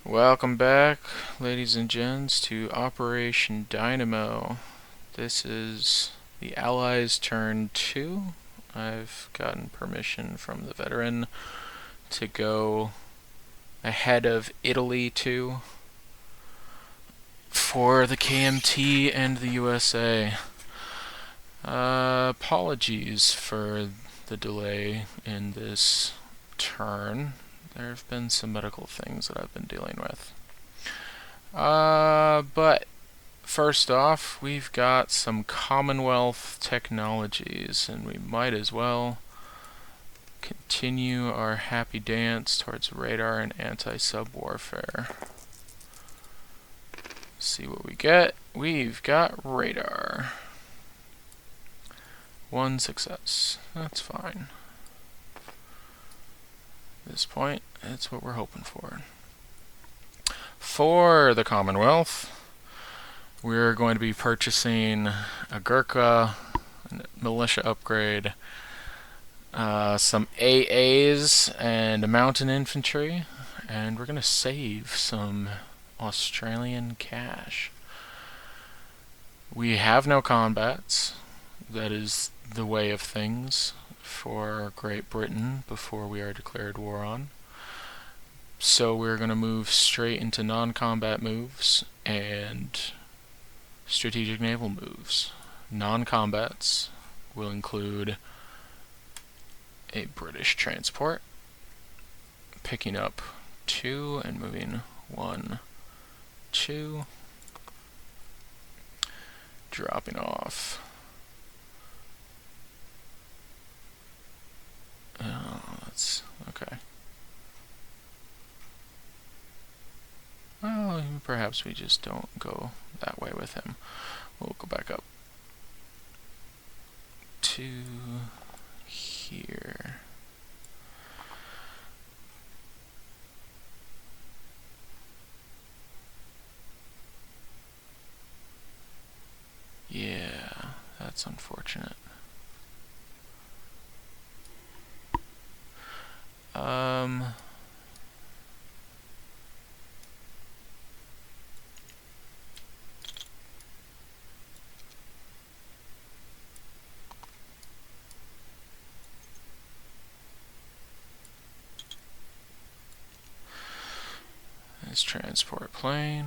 Welcome back, ladies and gents, to Operation Dynamo. This is the Allies' turn 2. I've gotten permission from the veteran to go ahead of Italy 2 for the KMT and the USA. Apologies for the delay in this turn. There have been some medical things that I've been dealing with. But first off, we've got some Commonwealth technologies, and we might as well continue our happy dance towards radar and anti-sub warfare. See what we get. We've got radar. 1 success. That's fine. At this point, that's what we're hoping for. For the Commonwealth, we're going to be purchasing a Gurkha militia upgrade, some AAs, and a mountain infantry, and we're going to save some Australian cash. We have no combats. That is the way of things for Great Britain before we are declared war on. So we're going to move straight into non-combat moves and strategic naval moves. Non-combats will include a British transport, picking up 2 and moving 1, 2, dropping off. Oh, that's okay. Well, perhaps we just don't go that way with him. We'll go back up to here. Yeah, that's unfortunate. This transport plane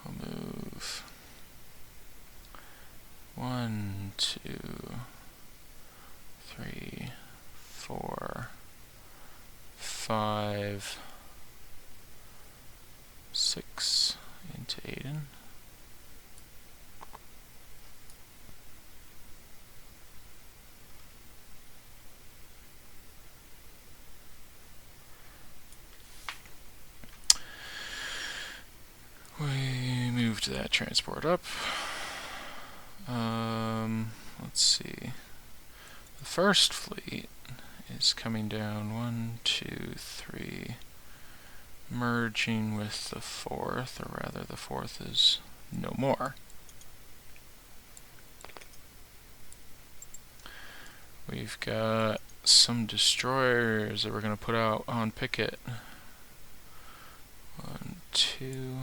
will move 1, 2, 3, 4, 5, 6 into Aden. We moved that transport up. Let's see. The first fleet is coming down 1, 2, 3, merging with the fourth, or rather the fourth is no more. We've got some destroyers that we're going to put out on picket. 1, 2.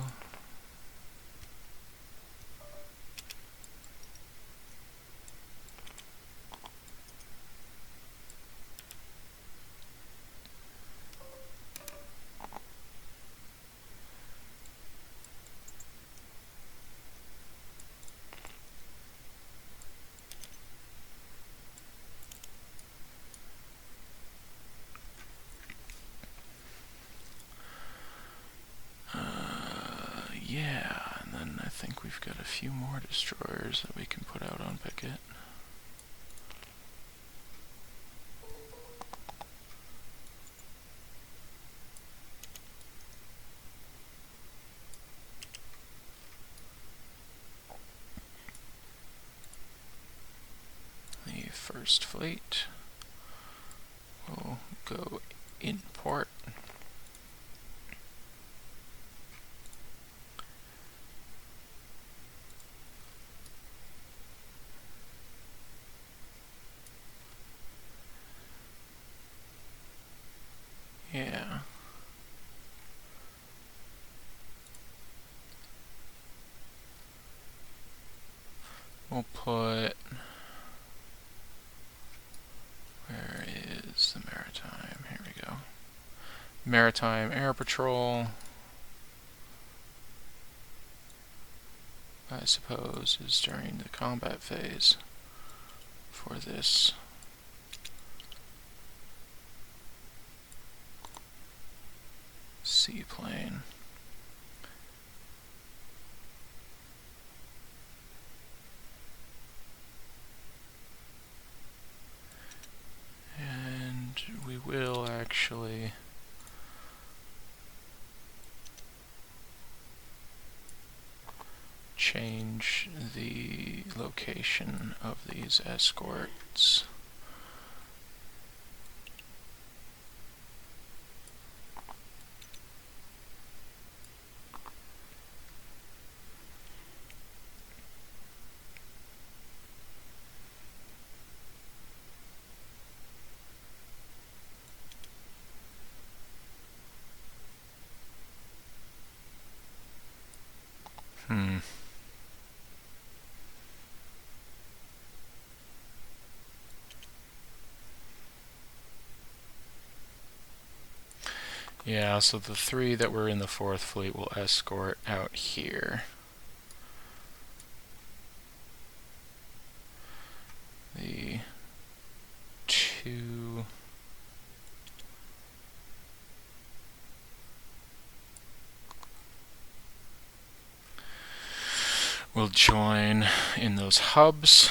Yeah, and then I think we've got a few more destroyers that we can put out on picket. The first fleet will go in port. Yeah. We'll put... Where is the maritime? Here we go. Maritime Air Patrol, I suppose, is during the combat phase for this. Seaplane. And we will actually change the location of these escorts. Yeah, so the 3 that were in the 4th Fleet will escort out here. The 2... will join in those hubs.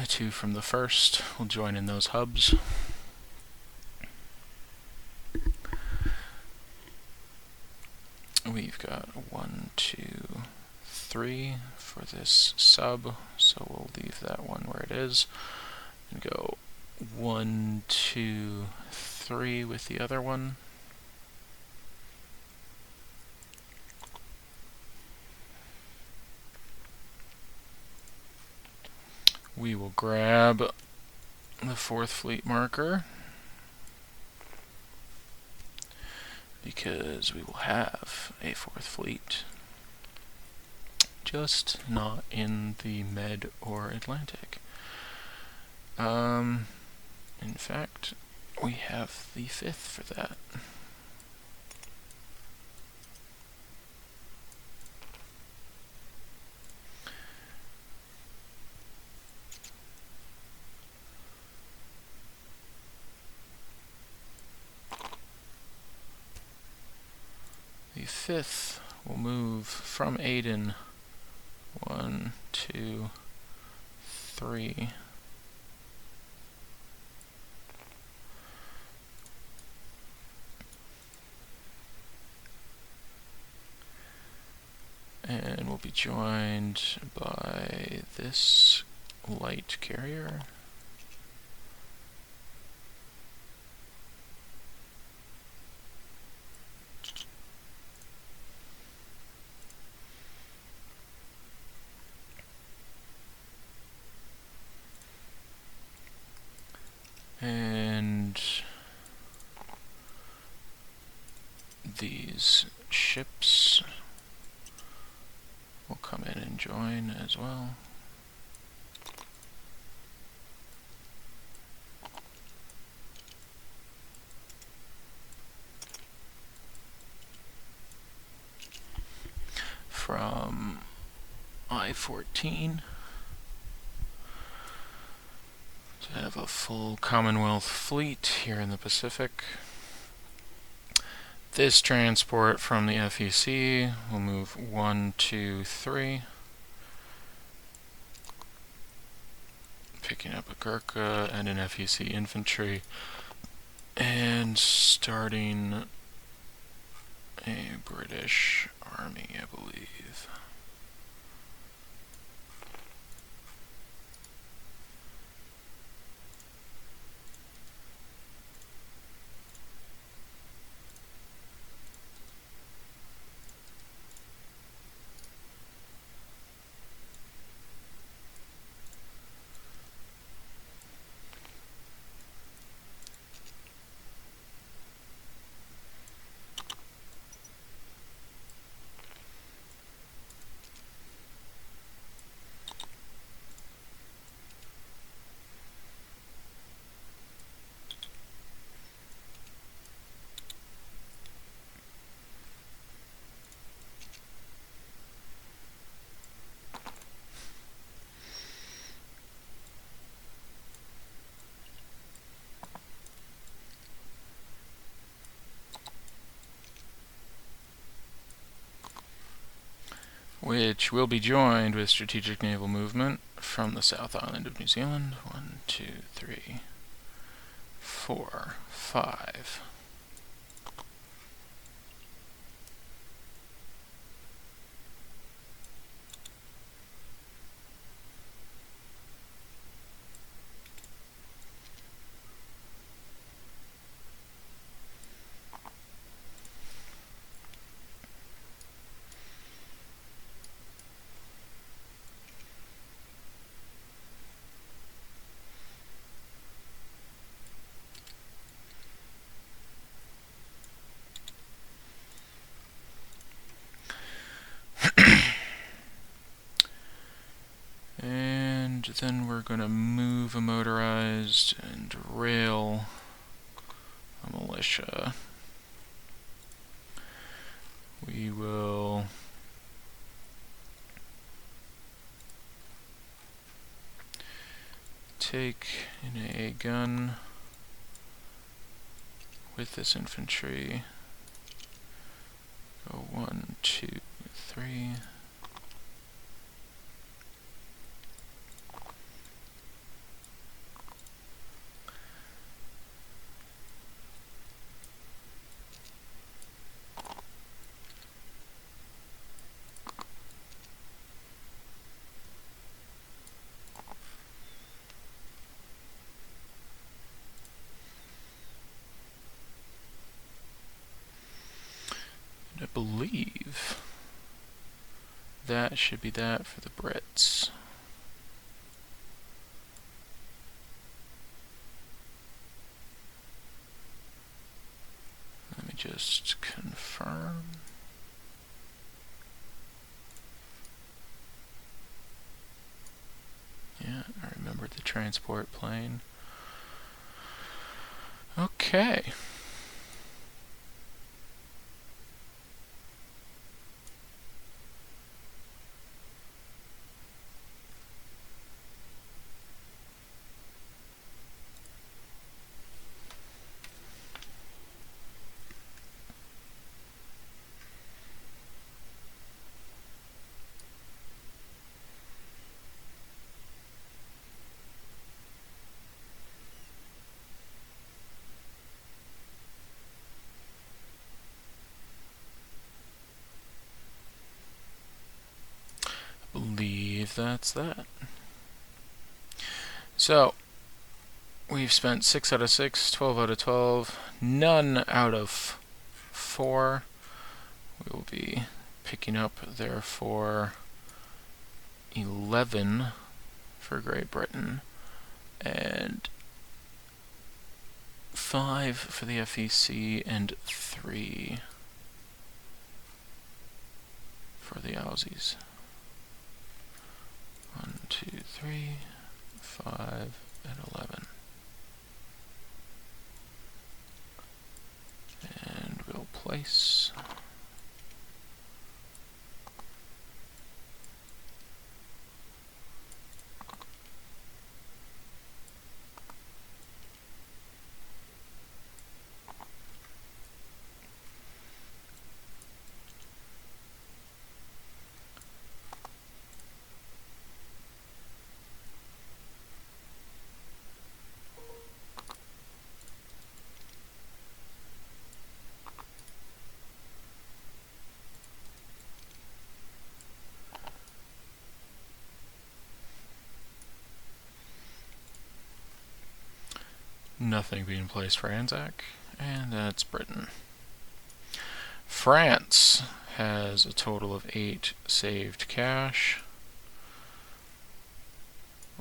The 2 from the 1st will join in those hubs. We've got 1, 2, 3 for this sub, so we'll leave that one where it is and go 1, 2, 3 with the other one. We will grab the 4th Fleet marker, because we will have a 4th Fleet, just not in the Med or Atlantic. In fact, we have the 5th for that. The 5th will move from Aden 1, 2, 3. And will be joined by this light carrier. And these ships will come in and join as well. From I-14 to have a full Commonwealth fleet here in the Pacific. This transport from the FEC will move 1, 2, 3. Picking up a Gurkha and an FEC infantry. And starting a British army, I believe. which will be joined with strategic naval movement from the South Island of New Zealand. 1, 2, 3, 4, 5. And then we're going to move a motorized and rail a militia. We will take an AA gun with this infantry. Go 1, 2, 3. I believe that should be that for the Brits. Let me just confirm. Yeah, I remembered the transport plane. Okay. Believe that's that. So, we've spent 6 out of 6, 12 out of 12, none out of 4. We will be picking up, therefore, 11 for Great Britain, and 5 for the FEC, and 3 for the Aussies. 1, 2, 3, 5, and 11. And we'll place. Nothing being placed for Anzac, and that's Britain. France has a total of 8 saved cash.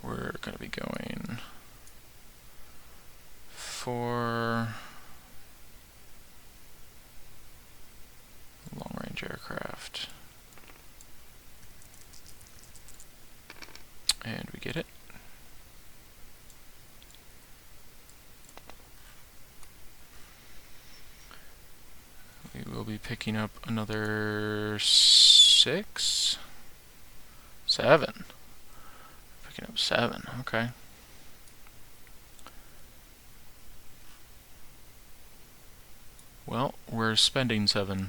We're going to be going for long-range aircraft. And we get it. We will be picking up another 6? 7. Picking up 7, okay. Well, we're spending 7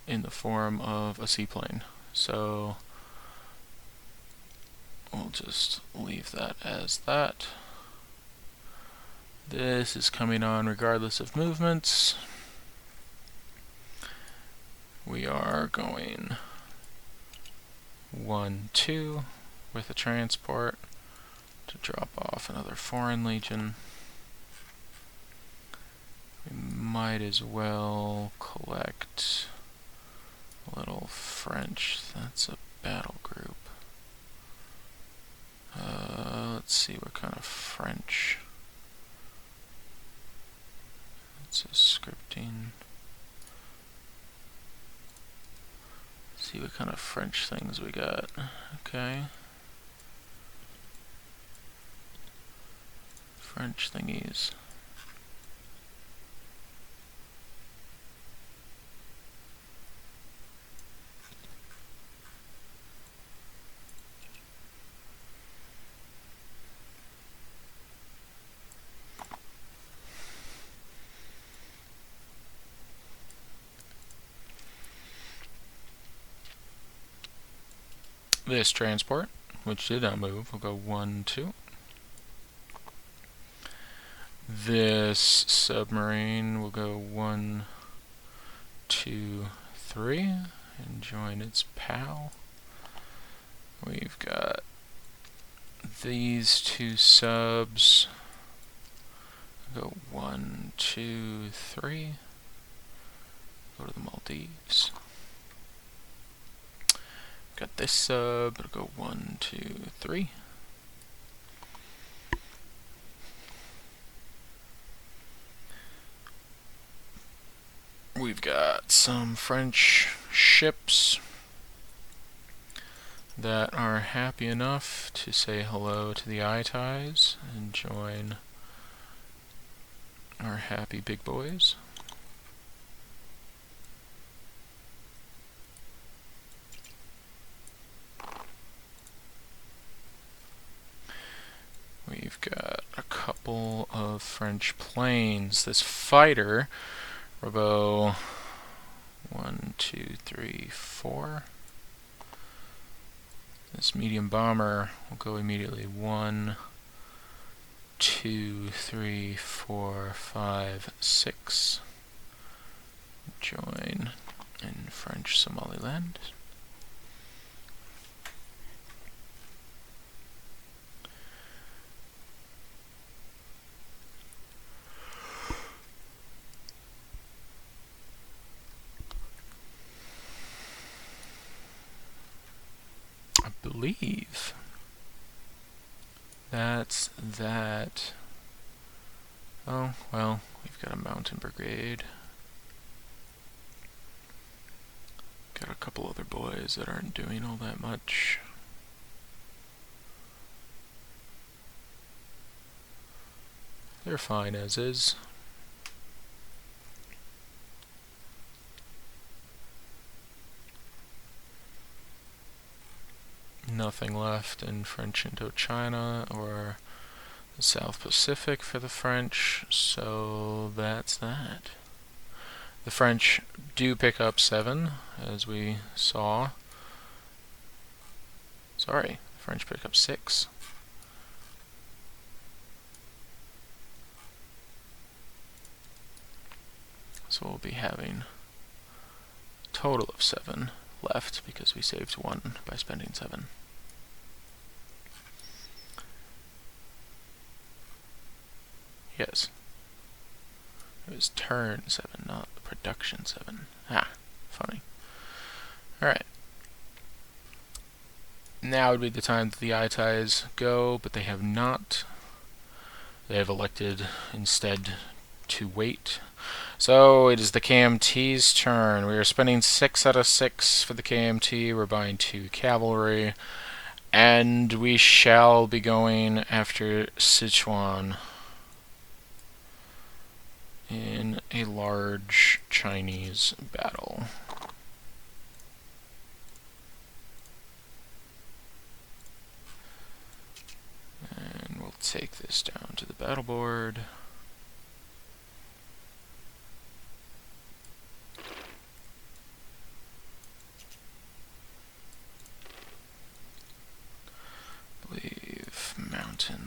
in the form of a seaplane. So we'll just leave that as that. This is coming on regardless of movements. We are going 1, 2 with a transport to drop off another foreign legion. We might as well collect a little French. That's a battle group. Let's see what kind of French. It's a scripting. See what kind of French things we got. Okay. French thingies. This transport, which did not move, will go 1, 2. This submarine will go 1, 2, 3 and join its pal. We've got these 2 subs. Go 1, 2, 3. Go to the Maldives. Got this sub. It'll go 1, 2, 3. We've got some French ships that are happy enough to say hello to the ITIs and join our happy big boys. We've got a couple of French planes. This fighter will go 1, 2, 3, 4. This medium bomber will go immediately 1, 2, 3, 4, 5, 6. Join in French Somaliland. I believe that's that. Oh, well, we've got a mountain brigade. Got a couple other boys that aren't doing all that much. They're fine as is. Nothing left in French Indochina or the South Pacific for the French, so that's that. The French do pick up 7, as we saw. Sorry, the French pick up 6. So we'll be having a total of 7 left because we saved 1 by spending 7. Yes. It was turn 7, not production 7. Ah, funny. Alright. Now would be the time that the ITIs go, but they have not. They have elected instead to wait. So it is the KMT's turn. We are spending 6 out of 6 for the KMT. We're buying 2 cavalry. And we shall be going after Sichuan in a large Chinese battle. And we'll take this down to the battle board.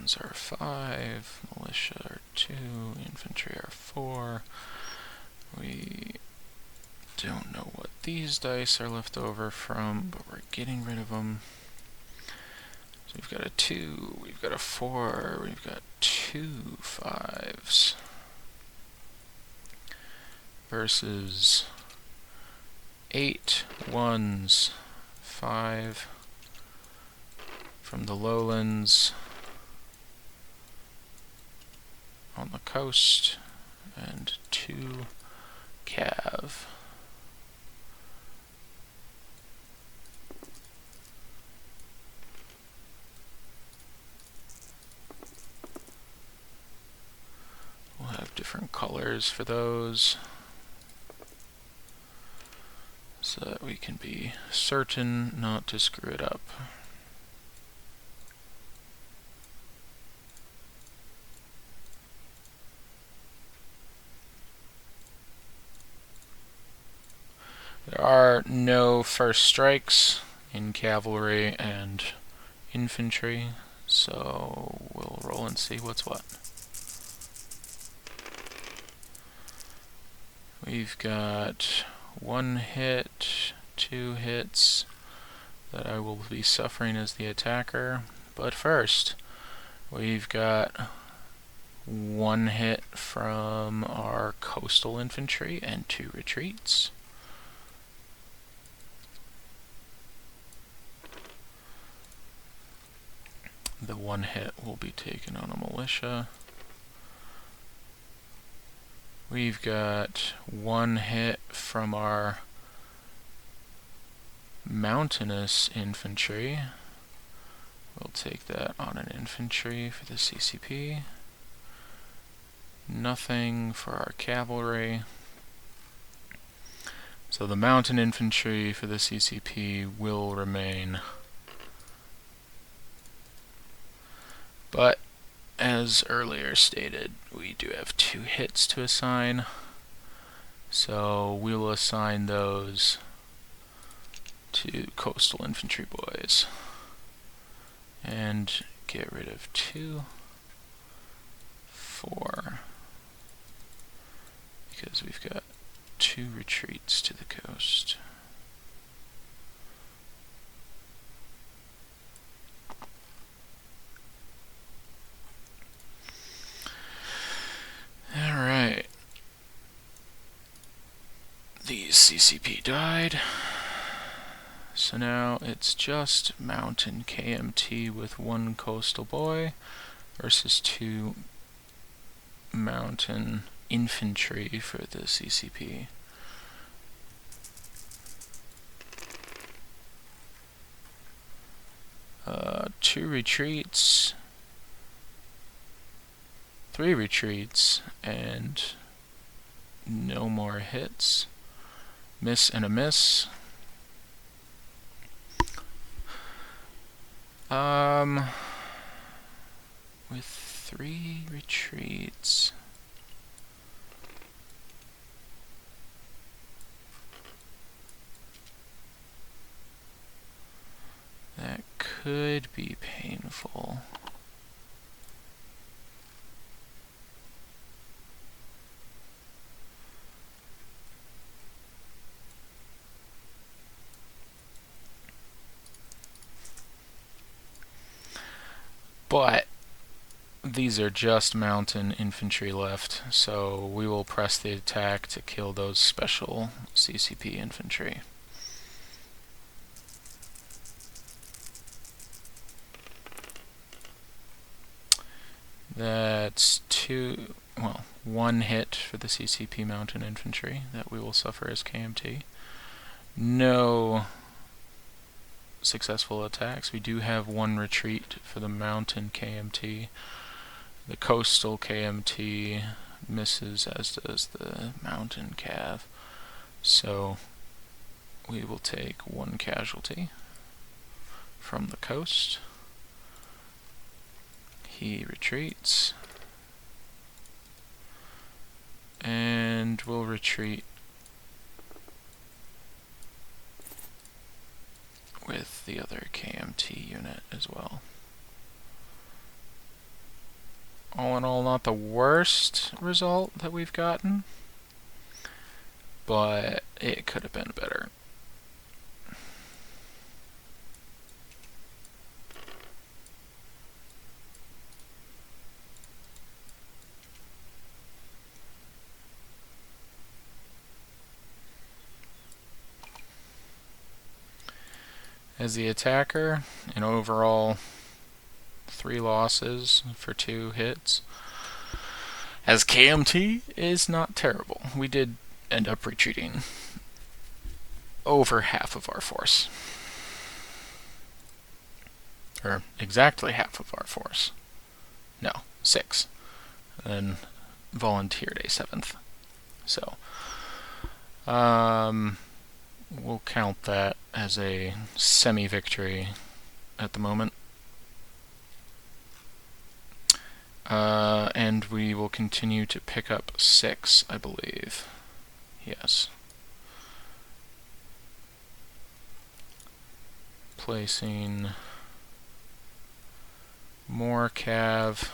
civilians are 5, militia are 2, infantry are 4. We don't know what these dice are left over from, but we're getting rid of them. So we've got a 2, we've got a 4, we've got 2 5s versus 8 1s, 5 from the lowlands on the coast, and 2 cav. We'll have different colors for those so that we can be certain not to screw it up. There are no first strikes in cavalry and infantry, so we'll roll and see what's what. We've got 1 hit, 2 hits that I will be suffering as the attacker, but first we've got 1 hit from our coastal infantry and 2 retreats. The 1 hit will be taken on a militia. We've got 1 hit from our mountainous infantry. We'll take that on an infantry for the CCP. Nothing for our cavalry. So the mountain infantry for the CCP will remain. But as earlier stated, we do have 2 hits to assign, so we will assign those to coastal infantry boys and get rid of 2, 4, because we've got 2 retreats to the coast. Alright. These CCP died. So now it's just mountain KMT with 1 coastal boy versus 2 mountain infantry for the CCP. Two retreats, 3 retreats, and no more hits. Miss and a miss. With 3 retreats, that could be painful. But these are just mountain infantry left, so we will press the attack to kill those special CCP infantry. That's 1 hit for the CCP mountain infantry that we will suffer as KMT. No successful attacks. We do have 1 retreat for the mountain KMT. The coastal KMT misses, as does the mountain cav. So we will take 1 casualty from the coast. He retreats. And we'll retreat with the other KMT unit as well. all in all, not the worst result that we've gotten, but it could have been better. As the attacker, an overall 3 losses for 2 hits. As KMT is not terrible. We did end up retreating over half of our force. Or exactly half of our force. No, 6. And volunteered a 7th. So, we'll count that as a semi-victory at the moment. And we will continue to pick up 6, I believe. Yes. Placing more cav.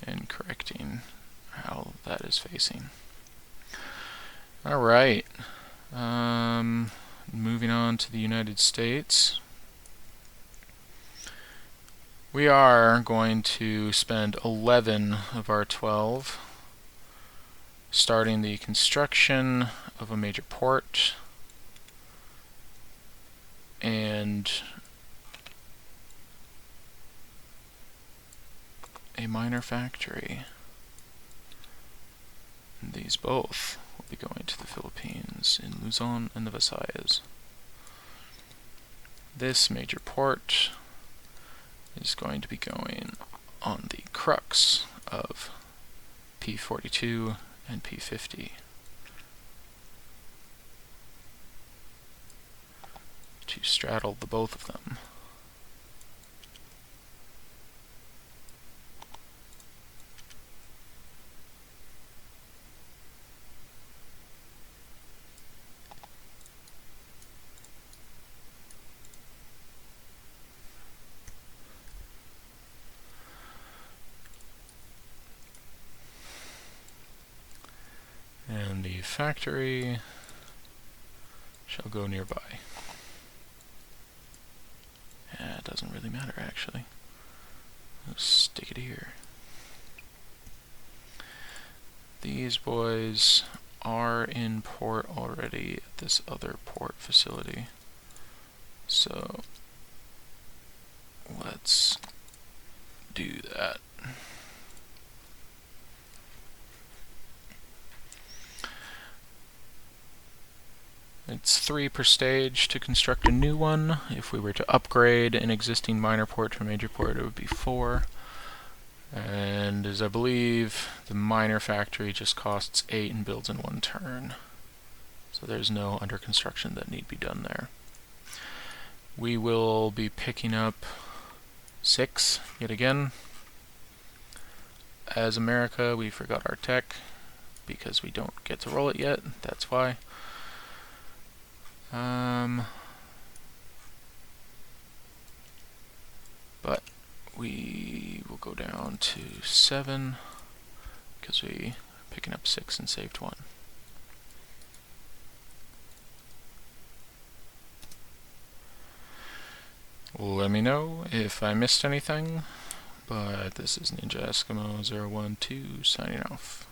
And correcting how that is facing. Alright. Moving on to the United States. We are going to spend 11 of our 12 starting the construction of a major port and a minor factory. And these both will be going to the Philippines in Luzon and the Visayas. This major port is going to be going on the crux of P42 and P50 to straddle the both of them. And the factory shall go nearby. Yeah, it doesn't really matter actually. Let's stick it here. These boys are in port already at this other port facility. So let's do that. It's 3 per stage to construct a new one. If we were to upgrade an existing minor port to a major port, it would be 4. And as I believe, the minor factory just costs 8 and builds in 1 turn. So there's no under construction that need be done there. We will be picking up 6 yet again. As America, we forgot our tech because we don't get to roll it yet. That's why. But we will go down to 7 because we are picking up 6 and saved 1. Let me know if I missed anything, but this is Ninja Eskimo 012 signing off.